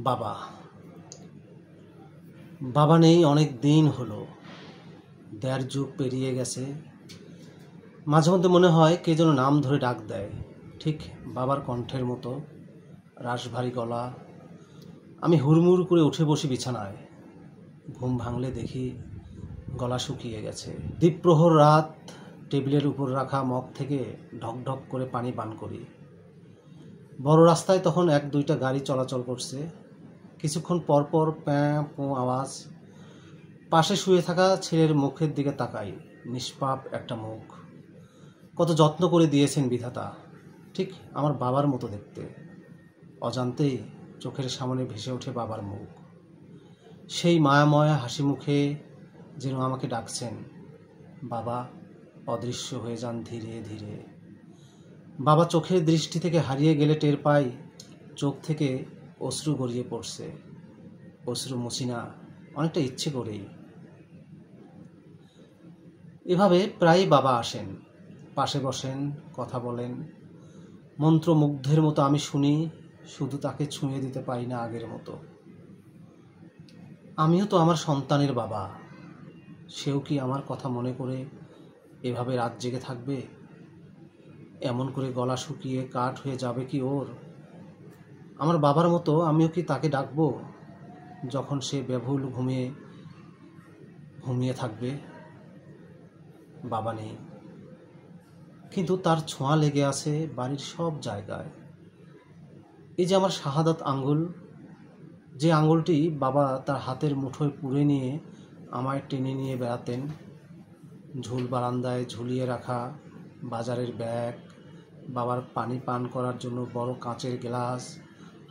বাবা বাবা নেই অনেক দিন হলো, ১.৫ যুগ পেরিয়ে গেছে। মাঝে মধ্যে মনে হয় কে যেন নাম ধরে ডাক দেয়, ঠিক বাবার কণ্ঠের মতো, রাশভারী গলা। আমি হুড়মুড় করে উঠে বসি বিছানায়। ঘুম ভাঙলে দেখি গলা শুকিয়ে গেছে। দ্বীপ্রহর রাত, টেবিলের উপর রাখা মগ থেকে ঢক ঢক করে পানি পান করি। বড় রাস্তায় তখন ১-২টা গাড়ি চলাচল করছে। কিছুক্ষণ পরপর প্যাঁ পোঁ আওয়াজ। পাশে শুয়ে থাকা ছেলের মুখের দিকে তাকাই, নিষ্পাপ একটা মুখ। কত যত্ন করে দিয়েছেন বিধাতা, ঠিক আমার বাবার মতো দেখতে। অজান্তেই চোখের সামনে ভেসে ওঠে বাবার মুখ। সেই মায়াময় হাসি মুখে যেন আমাকে ডাকছেন। বাবা অদৃশ্য হয়ে যান ধীরে ধীরে। বাবা চোখের দৃষ্টি থেকে হারিয়ে গেলে টের পাই চোখ থেকে অশ্রু গড়িয়ে পড়ছে। অশ্রু মুছি না, অনেকটা ইচ্ছে করেই। এভাবে প্রায় বাবা আসেন, পাশে বসেন, কথা বলেন। মন্ত্রমুগ্ধের মতো আমি শুনি, শুধু তাকে ছুঁয়ে দিতে পারি না আগের মতো। আমিও তো আমার সন্তানের বাবা, সেও কি আমার কথা মনে করে এভাবে রাত জেগে থাকবে? এমন করে গলা শুকিয়ে কাঠ হয়ে যাবে কি ওর? আমার বাবার মতো আমিও কি তাকে ডাকবো যখন সে বেভুল ঘুমিয়ে থাকবে? বাবা নেই, কিন্তু তার ছোঁয়া লেগে আছে বাড়ির সব জায়গায়। এই যে আমার শাহাদাত আঙ্গুল, যে আঙ্গুলটি বাবা তার হাতের মুঠোয় পুড়ে নিয়ে আমায় টেনে নিয়ে বেড়াতেন। ঝুল বারান্দায় ঝুলিয়ে রাখা বাজারের ব্যাগ, বাবার পানি পান করার জন্য বড় কাঁচের গ্লাস,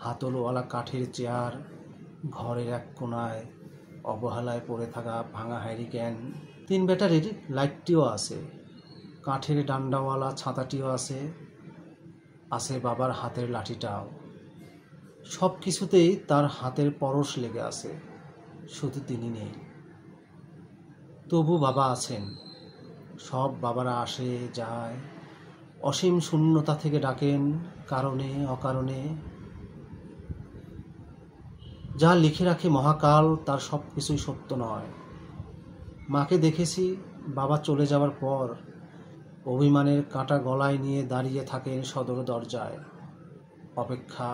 হাতলওয়ালা কাঠের চেয়ার, ঘরের এক কোণায় অবহেলায় পড়ে থাকা ভাঙা হ্যারিকেন। ৩ ব্যাটারির লাইটটিও আছে, কাঠের ডান্ডাওয়ালা ছাতাটিও আছে, আছে বাবার হাতের লাঠিটাও। সব কিছুতেই তার হাতের পরশ লেগে আছে, শুধু তিনি নেই। তবু বাবা আছেন। সব বাবারা আসে যায়, অসীম শূন্যতা থেকে ডাকেন, কারণে অকারণে। যা লিখে রাখে মহাকাল তার সব কিছুই সত্য নয়। মাকে দেখেছি বাবা চলে যাওয়ার পর অভিমানের কাঁটা গলায় নিয়ে দাঁড়িয়ে থাকেন সদর দরজায়। অপেক্ষা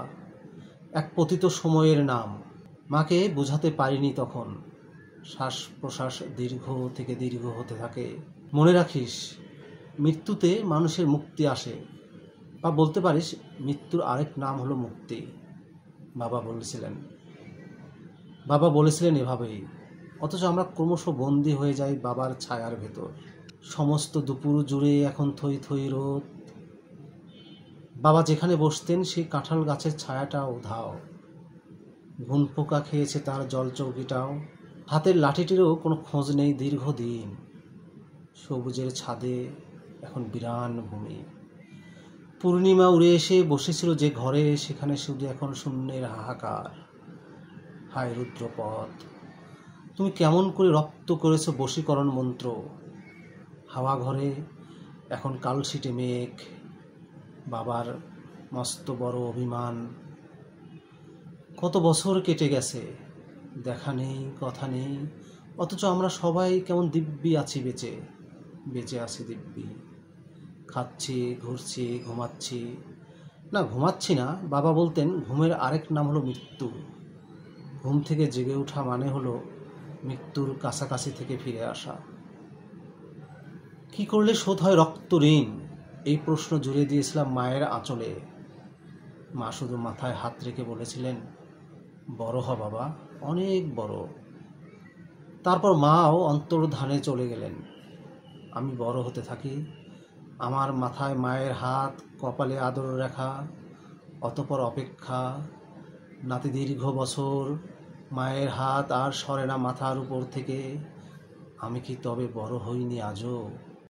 এক পতিত সময়ের নাম। মাকে বোঝাতে পারিনি তখন। শ্বাস প্রশ্বাস দীর্ঘ থেকে দীর্ঘ হতে থাকে। মনে রাখিস, মৃত্যুতে মানুষের মুক্তি আসে, বা বলতে পারিস মৃত্যুর আরেক নাম হলো মুক্তি। বাবা বলেছিলেন এভাবেই। অথচ আমরা ক্রমশ বন্দী হয়ে যাই বাবার ছায়ার ভেতর। সমস্ত দুপুর জুড়ে এখন থই থই রোদ। বাবা যেখানে বসতেন সেই কাঁঠাল গাছের ছায়াটাও উধাও। ঘুন পোকা খেয়েছে তার জলচৌকিটাও। হাতের লাঠিটিরও কোনো খোঁজ নেই দীর্ঘদিন। সবুজের ছাদে এখন বিরান ভূমি। পূর্ণিমা উড়ে এসে বসেছিল যে ঘরে, সেখানে শুধু এখন শূন্যের হাহাকার। হায় রুদ্রপথ, তুমি কেমন করে রপ্ত করেছ বশীকরণ মন্ত্র। হাওয়া ঘরে এখন কালশিটে মেঘ। বাবার মস্ত বড় অভিমান। কত বছর কেটে গেছে, দেখা নেই কথা নেই, অথচ আমরা সবাই কেমন দিব্যি আছি, বেঁচে আছি দিব্যি। খাচ্ছি, ঘুরছি, ঘুমাচ্ছি। না, ঘুমাচ্ছি না। বাবা বলতেন ঘুমের আরেক নাম হলো মৃত্যু। ঘুম থেকে জেগে ওঠা মানে হলো মৃত্যুর কাছাকাছি থেকে ফিরে আসা। কি করলে শোধ হয় রক্ত ঋণ? এই প্রশ্ন জুড়ে দিয়েছিলাম মায়ের আঁচলে। মা শুধু মাথায় হাত রেখে বলেছিলেন, বড় হ বাবা, অনেক বড়। তারপর মাও অন্তর্ধানে চলে গেলেন। আমি বড় হতে থাকি। আমার মাথায় মায়ের হাত, কপালে আদর রেখা, অতঃপর অপেক্ষা। নাতি দীর্ঘ বছর, মায়ের হাত আর সরে না মাথার উপর থেকে। আমি কি তবে বড় হইনি আজও?